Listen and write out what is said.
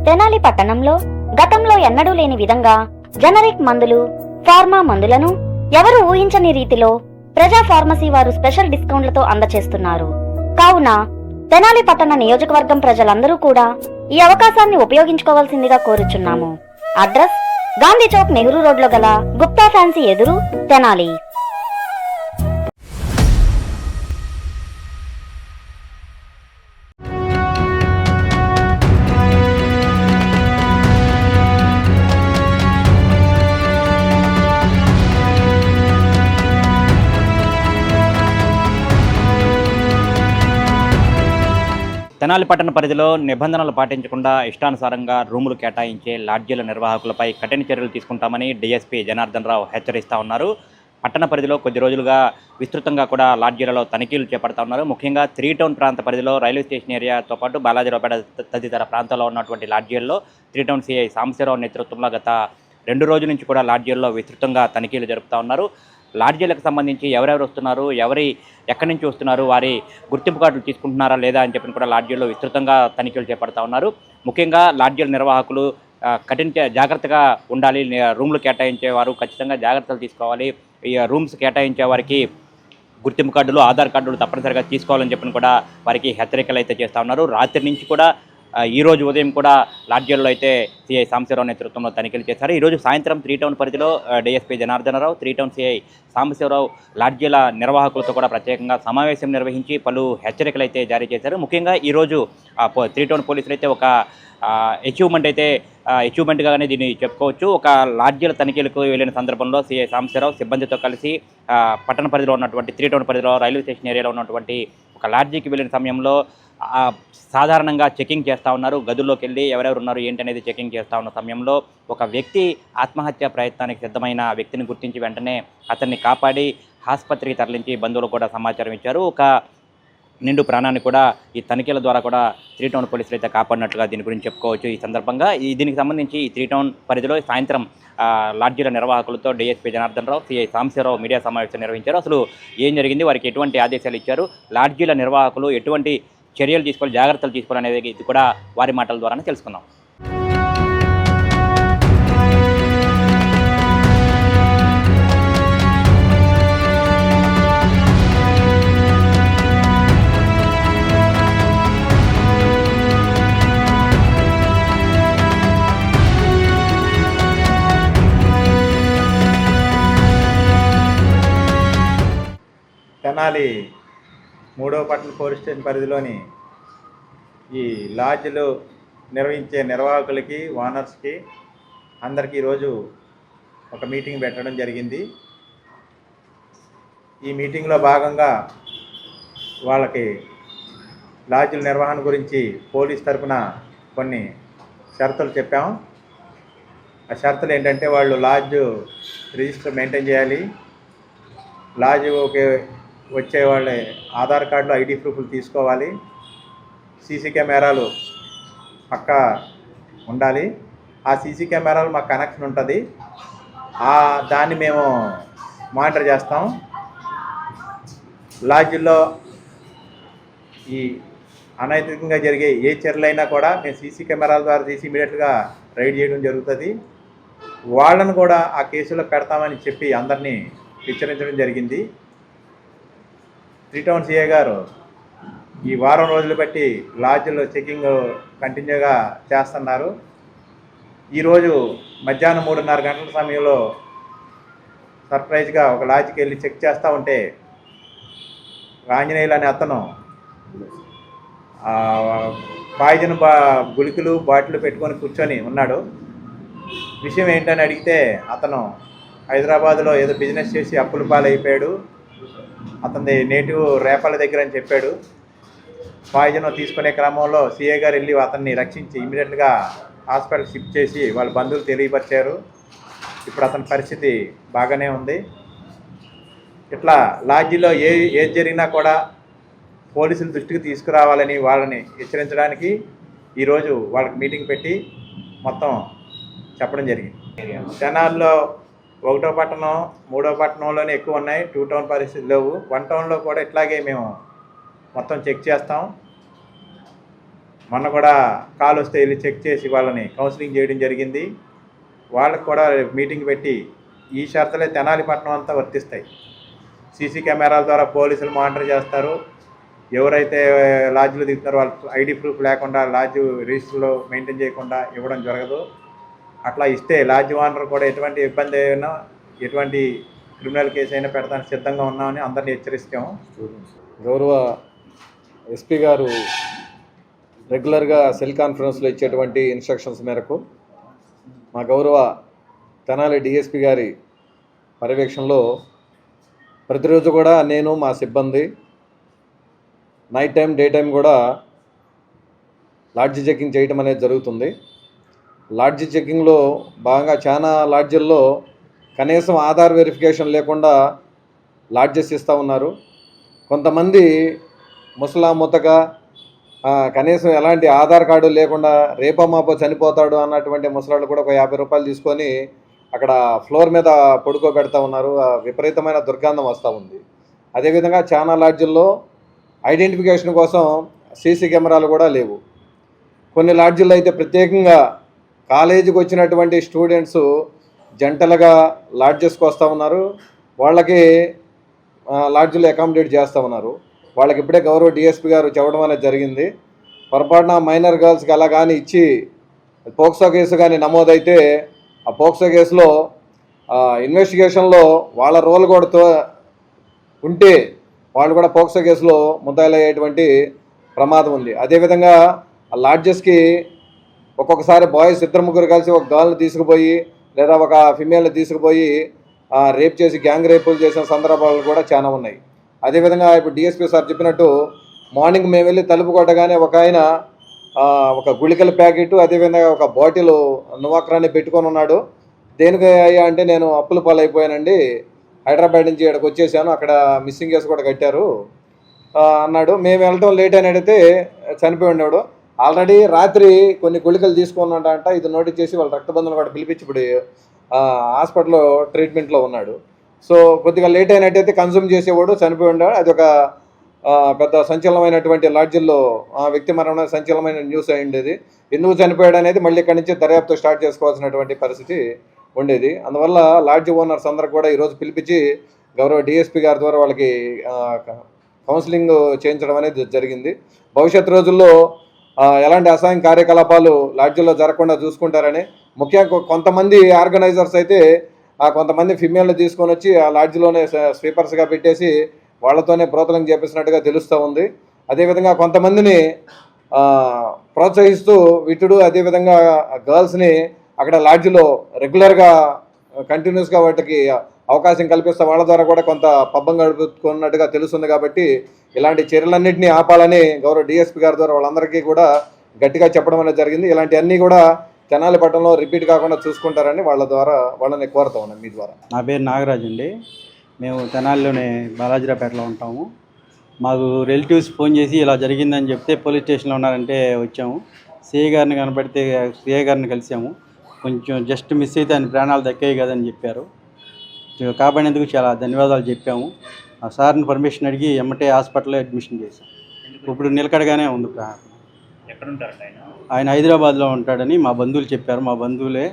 తెనాలి పట్టణంలో గతంలో ఎన్నడూ లేని విధంగా జనరిక్ మందులు, ఫార్మా మందులను ఎవరు ఊహించని రీతిలో ప్రజా ఫార్మసీ వారు స్పెషల్ డిస్కౌంట్లతో అందచేస్తున్నారు. కావున తెనాలి పట్టణ నియోజకవర్గం ప్రజలందరూ కూడా ఈ అవకాశాన్ని ఉపయోగించుకోవాల్సిందిగా కోరుచున్నాము. అడ్రస్ గాంధీ చౌక్, నెహ్రూ రోడ్లో గల గుప్తా ఫ్యాన్సీ ఎదురు, తెనాలి. తెనాలి పట్టణ పరిధిలో నిబంధనలు పాటించకుండా ఇష్టానుసారంగా రూములు కేటాయించే లాడ్జీల నిర్వాహకులపై కఠిన చర్యలు తీసుకుంటామని డీఎస్పీ జనార్దన్ రావు హెచ్చరిస్తూ ఉన్నారు. పట్టణ పరిధిలో కొద్ది రోజులుగా విస్తృతంగా కూడా లాడ్జీలలో తనిఖీలు చేపడతా ఉన్నారు. ముఖ్యంగా 3 టౌన్ ప్రాంత పరిధిలో రైల్వే స్టేషన్ ఏరియాతో పాటు బాలాజీరావుపేట తదితర ప్రాంతాల్లో ఉన్నటువంటి లాడ్జీల్లో 3 టౌన్ సిఐ సాంబశివరావు నేతృత్వంలో గత 2 రోజుల నుంచి కూడా లాడ్జీల్లో విస్తృతంగా తనిఖీలు జరుపుతూ ఉన్నారు. లాడ్జీలకు సంబంధించి ఎవరెవరు వస్తున్నారు, ఎక్కడి నుంచి వస్తున్నారు, వారి గుర్తింపు కార్డులు తీసుకుంటున్నారా లేదా అని చెప్పి కూడా లాడ్జీల్లో విస్తృతంగా తనిఖీలు చేపడతా ఉన్నారు. ముఖ్యంగా లాడ్జీల నిర్వాహకులు జాగ్రత్తగా ఉండాలి. రూమ్లు కేటాయించే వారు ఖచ్చితంగా జాగ్రత్తలు తీసుకోవాలి. ఈ రూమ్స్ కేటాయించే వారికి గుర్తింపు కార్డులు, ఆధార్ కార్డులు తప్పనిసరిగా తీసుకోవాలని చెప్పి కూడా వారికి హెచ్చరికలు అయితే చేస్తూ ఉన్నారు. రాత్రి నుంచి కూడా ఈరోజు ఉదయం కూడా లాడ్జీల్లో అయితే సిఐ సాంబశివరావు నేతృత్వంలో తనిఖీలు చేశారు. ఈరోజు సాయంత్రం 3 టౌన్ పరిధిలో DSP Janardhan Rao, 3 town CI Sambasivarao లాడ్జీల నిర్వాహకులతో కూడా ప్రత్యేకంగా సమావేశం నిర్వహించి పలు హెచ్చరికలు అయితే జారీ చేశారు. ముఖ్యంగా ఈరోజు 3 టౌన్ పోలీసులు అయితే ఒక అచీవ్మెంట్గానే దీన్ని చెప్పుకోవచ్చు. ఒక లాడ్జీల తనిఖీలకు వెళ్ళిన సందర్భంలో సిఐ సాంబశివరావు సిబ్బందితో కలిసి పట్టణ పరిధిలో ఉన్నటువంటి 3 టౌన్ పరిధిలో రైల్వే స్టేషన్ ఏరియాలో ఉన్నటువంటి ఒక లాడ్జీకి వెళ్ళిన సమయంలో సాధారణంగా చెకింగ్ చేస్తూ ఉన్నారు. గదుల్లోకి వెళ్ళి ఎవరెవరు ఉన్నారు ఏంటి అనేది చెకింగ్ చేస్తూ ఉన్న సమయంలో ఒక వ్యక్తి ఆత్మహత్య ప్రయత్నానికి సిద్ధమైన వ్యక్తిని గుర్తించి వెంటనే అతన్ని కాపాడి ఆసుపత్రికి తరలించి బంధువులు కూడా సమాచారం ఇచ్చారు. ఒక నిండు ప్రాణాన్ని కూడా ఈ తనిఖీల ద్వారా కూడా 3 టౌన్ పోలీసులు అయితే కాపాడినట్లుగా దీని గురించి చెప్పుకోవచ్చు. ఈ సందర్భంగా దీనికి సంబంధించి ఈ 3 టౌన్ పరిధిలో సాయంత్రం లాడ్జీల నిర్వాహకులతో DSP Janardhan Rao, CI Sambasivarao media సమావేశం నిర్వహించారు. అసలు ఏం జరిగింది, వారికి ఎటువంటి ఆదేశాలు ఇచ్చారు, లాడ్జీల నిర్వాహకులు ఎటువంటి చర్యలు తీసుకోవాలి, జాగ్రత్తలు తీసుకోవాలనేది ఇది కూడా వారి మాటల ద్వారానే తెలుసుకుందాం. తెనాలి 3వ పట్టణ పోలీస్ స్టేషన్ పరిధిలోని ఈ లాడ్జ్లు నిర్వహించే నిర్వాహకులకి, ఓనర్స్కి అందరికీ ఈరోజు ఒక మీటింగ్ పెట్టడం జరిగింది. ఈ మీటింగ్లో భాగంగా వాళ్ళకి లాడ్జ్ల నిర్వహణ గురించి పోలీస్ తరఫున కొన్ని షరతులు చెప్పాం. ఆ షరతులు ఏంటంటే వాళ్ళు లాడ్జ్ రిజిస్టర్ మెయింటైన్ చేయాలి, లాడ్జ్ వచ్చే వాళ్ళ ఆధార్ కార్డులు, ఐడి ప్రూఫ్లు తీసుకోవాలి, సీసీ కెమెరాలు పక్క ఉండాలి. ఆ సీసీ కెమెరాలు మాకు కనెక్షన్ ఉంటుంది, దాన్ని మేము మానిటర్ చేస్తాం. లాడ్జిల్లో ఈ అనైతికంగా జరిగే ఏ చర్యలైనా కూడా మేము సీసీ కెమెరాల ద్వారా తీసి ఇమీడియట్గా రైడ్ చేయడం జరుగుతుంది. వాళ్ళను కూడా ఆ కేసులో పెడతామని చెప్పి అందరినీ హెచ్చరించడం జరిగింది. 3 టౌన్ సిఐ గారు ఈ వారం రోజులు బట్టి లాడ్జ్లో చెకింగ్ కంటిన్యూగా చేస్తున్నారు. ఈరోజు మధ్యాహ్నం 3:30 గంటల సమయంలో సర్ప్రైజ్గా ఒక లాడ్జ్కి వెళ్ళి చెక్ చేస్తూ ఉంటే ఆంజనేయులు అనే అతను పాయిజన్ గుళికలు బాటిల్ పెట్టుకొని కూర్చొని ఉన్నాడు. విషయం ఏంటని అడిగితే అతను హైదరాబాద్లో ఏదో బిజినెస్ చేసి అప్పుల పాలైపోయాడు, అతని నేటివ్ రేపల దగ్గర అని చెప్పాడు. పాయిజన్ తీసుకునే క్రమంలో సిఐ గారు వెళ్ళి అతన్ని రక్షించి ఇమీడియట్గా హాస్పిటల్ షిఫ్ట్ చేసి వాళ్ళ బంధువులు తెలియపరిచారు. ఇప్పుడు అతని పరిస్థితి బాగానే ఉంది. ఇట్లా లాడ్జీలో ఏది జరిగినా కూడా పోలీసుల దృష్టికి తీసుకురావాలని వాళ్ళని హెచ్చరించడానికి ఈరోజు వాళ్ళకి మీటింగ్ పెట్టి మొత్తం చెప్పడం జరిగింది. తెనాలిలో 1వ పట్టణం, 3వ పట్టణంలోనే ఎక్కువ ఉన్నాయి, 2 టౌన్ పరిస్థితులు లేవు. 1 టౌన్లో కూడా ఇట్లాగే మేము మొత్తం చెక్ చేస్తాం. మొన్న కూడా కాల్ వస్తే వెళ్ళి చెక్ చేసి వాళ్ళని కౌన్సిలింగ్ చేయడం జరిగింది. వాళ్ళకు కూడా మీటింగ్ పెట్టి ఈ షరతులే తెనాలి పట్టణం అంతా వర్తిస్తాయి. సీసీ కెమెరాల ద్వారా పోలీసులు మానిటర్ చేస్తారు. ఎవరైతే లాడ్జ్లో దిగుతారో వాళ్ళకి ఐడి ప్రూఫ్ లేకుండా లాడ్జ్ రిజిస్టర్లో మెయింటైన్ చేయకుండా ఇవ్వడం జరగదు. అట్లా ఇస్తే లాడ్జ్ ఓనర్ కూడా ఎటువంటి ఇబ్బంది అయినా ఎటువంటి క్రిమినల్ కేసు అయినా పెడతానికి సిద్ధంగా ఉన్నామని అందరినీ హెచ్చరిస్తాము. గౌరవ ఎస్పీ గారు రెగ్యులర్గా సెల్ కాన్ఫరెన్స్లో ఇచ్చేటువంటి ఇన్స్ట్రక్షన్స్ మేరకు మా గౌరవ తెనాలి డిఎస్పీ గారి పర్యవేక్షణలో ప్రతిరోజు కూడా నేను మా సిబ్బంది నైట్ టైం డే టైం కూడా లాడ్జీ చెకింగ్ చేయడం అనేది జరుగుతుంది. లాడ్జీ చెకింగ్లో భాగంగా చాలా లాడ్జీల్లో కనీసం ఆధార్ వెరిఫికేషన్ లేకుండా లాడ్జెస్ ఇస్తూ ఉన్నారు. కొంతమంది ముసలా ముతగా కనీసం ఎలాంటి ఆధార్ కార్డు లేకుండా రేపో మాపో చనిపోతాడు అన్నటువంటి ముసలాళ్ళు కూడా ఒక 50 రూపాయలు తీసుకొని అక్కడ ఫ్లోర్ మీద పడుకోబెడతా ఉన్నారు. విపరీతమైన దుర్గంధం వస్తూ ఉంది. అదేవిధంగా చాలా లాడ్జీల్లో ఐడెంటిఫికేషన్ కోసం సీసీ కెమెరాలు కూడా లేవు. కొన్ని లాడ్జీల్లో అయితే ప్రత్యేకంగా కాలేజీకి వచ్చినటువంటి స్టూడెంట్స్ జంటలుగా లాడ్జెస్కి వస్తూ ఉన్నారు. వాళ్ళకి లాడ్జీలో అకామిడేట్ చేస్తూ ఉన్నారు. వాళ్ళకి ఇప్పుడే గౌరవ డిఎస్పీ గారు చెప్పడం అనేది జరిగింది. పొరపాటున మైనర్ గర్ల్స్కి అలా కానీ ఇచ్చి పోక్సో కేసు కానీ నమోదైతే ఆ పోక్సో కేసులో ఇన్వెస్టిగేషన్లో వాళ్ళ రోల్ కూడా ఉంటే వాళ్ళు కూడా పోక్సో కేసులో ముద్దాయిలయ్యేటువంటి ప్రమాదం ఉంది. అదేవిధంగా ఆ లాడ్జెస్కి ఒక్కొక్కసారి బాయ్స్ 2-3 కలిసి ఒక గర్ల్ని తీసుకుపోయి లేదా ఒక ఫిమేల్ని తీసుకుపోయి రేప్ చేసి గ్యాంగ్ రేపులు చేసిన సందర్భాలు కూడా చాలా ఉన్నాయి. అదేవిధంగా ఇప్పుడు డిఎస్పీ సార్ చెప్పినట్టు మార్నింగ్ మేము వెళ్ళి తలుపు కొట్టగానే ఒక ఆయన ఒక గుళికల ప్యాకెట్ అదేవిధంగా ఒక బాటిల్ నువాక్రాన్ని పెట్టుకొని ఉన్నాడు. దేనికి అయ్యా అంటే నేను అప్పుల పాలైపోయానండి, హైదరాబాద్ నుంచి ఇక్కడికి వచ్చేసాను, అక్కడ మిస్సింగ్ కేసు కూడా కట్టారు అన్నాడు. మేము వెళ్ళటం లేట్ అని అడిగితే చనిపోయి ఉన్నాడు. ఆల్రెడీ రాత్రి కొన్ని గుళికలు తీసుకున్నాడంట. ఇది నోటీస్ చేసి వాళ్ళ రక్తబంధువులు కూడా పిలిపించి ఇప్పుడు హాస్పిటల్లో ట్రీట్మెంట్లో ఉన్నాడు. సో కొద్దిగా లేట్ అయినట్టయితే కన్జ్యూమ్ చేసేవాడు చనిపోయి ఉన్నాడు. అది ఒక పెద్ద సంచలనమైనటువంటి లాడ్జిల్లో వ్యక్తి మరణం సంచలనమైన న్యూస్ అయ్యిండేది. ఎందుకు చనిపోయాడు అనేది మళ్ళీ ఇక్కడి నుంచి దర్యాప్తు స్టార్ట్ చేసుకోవాల్సినటువంటి పరిస్థితి ఉండేది. అందువల్ల లాడ్జ్ ఓనర్స్ అందరూ కూడా ఈరోజు పిలిపించి గౌరవ డిఎస్పీ గారి ద్వారా వాళ్ళకి కౌన్సిలింగ్ చేయించడం అనేది జరిగింది. భవిష్యత్ రోజుల్లో ఎలాంటి అసహాయం కార్యకలాపాలు లాడ్జిల్లో జరగకుండా చూసుకుంటారని, ముఖ్యంగా కొంతమంది ఆర్గనైజర్స్ అయితే కొంతమంది ఫిమేల్ని తీసుకొని వచ్చి ఆ లాడ్జిలోనే స్వీపర్స్గా పెట్టేసి వాళ్ళతోనే ప్రోత్సాహం చేపిస్తున్నట్టుగా తెలుస్తూ ఉంది. అదేవిధంగా కొంతమందిని ప్రోత్సహిస్తూ విటుడు అదేవిధంగా గర్ల్స్ని అక్కడ లాడ్జిలో రెగ్యులర్గా కంటిన్యూస్గా వాటికి అవకాశం కల్పిస్తే వాళ్ళ ద్వారా కూడా కొంత పబ్బం గడుపుకున్నట్టుగా తెలుస్తుంది. కాబట్టి ఇలాంటి చర్యలన్నింటినీ ఆపాలని గౌరవ డిఎస్పీ గారి ద్వారా వాళ్ళందరికీ కూడా గట్టిగా చెప్పడం అనేది జరిగింది. ఇలాంటివన్నీ కూడా తెనాలి పట్టణంలో రిపీట్ కాకుండా చూసుకుంటారని వాళ్ళని కోరుతా ఉన్నాను మీ ద్వారా. నా పేరు నాగరాజ్ అండి. మేము తెనాలిలోనే బాలాజీరావుపేటలో ఉంటాము. మాకు రిలేటివ్స్ ఫోన్ చేసి ఇలా జరిగిందని చెప్తే పోలీస్ స్టేషన్లో ఉన్నారంటే వచ్చాము. సిఐ గారిని కనపడితే సిఐ గారిని కలిసాము. కొంచెం జస్ట్ మిస్ అయితే ఆయన ప్రాణాలు దక్కాయి కదని చెప్పారు. కాబట్టినందుకు చాలా ధన్యవాదాలు చెప్పాము. ఆ సార్ని పర్మిషన్ అడిగి ఎమ్మటే హాస్పిటల్లో అడ్మిషన్ చేశాం. ఇప్పుడు నిలకడగానే ఉంది. ఎక్కడ ఉంటారండి ఆయన? ఆయన హైదరాబాద్లో ఉంటాడని మా బంధువులు చెప్పారు. మా బంధువులే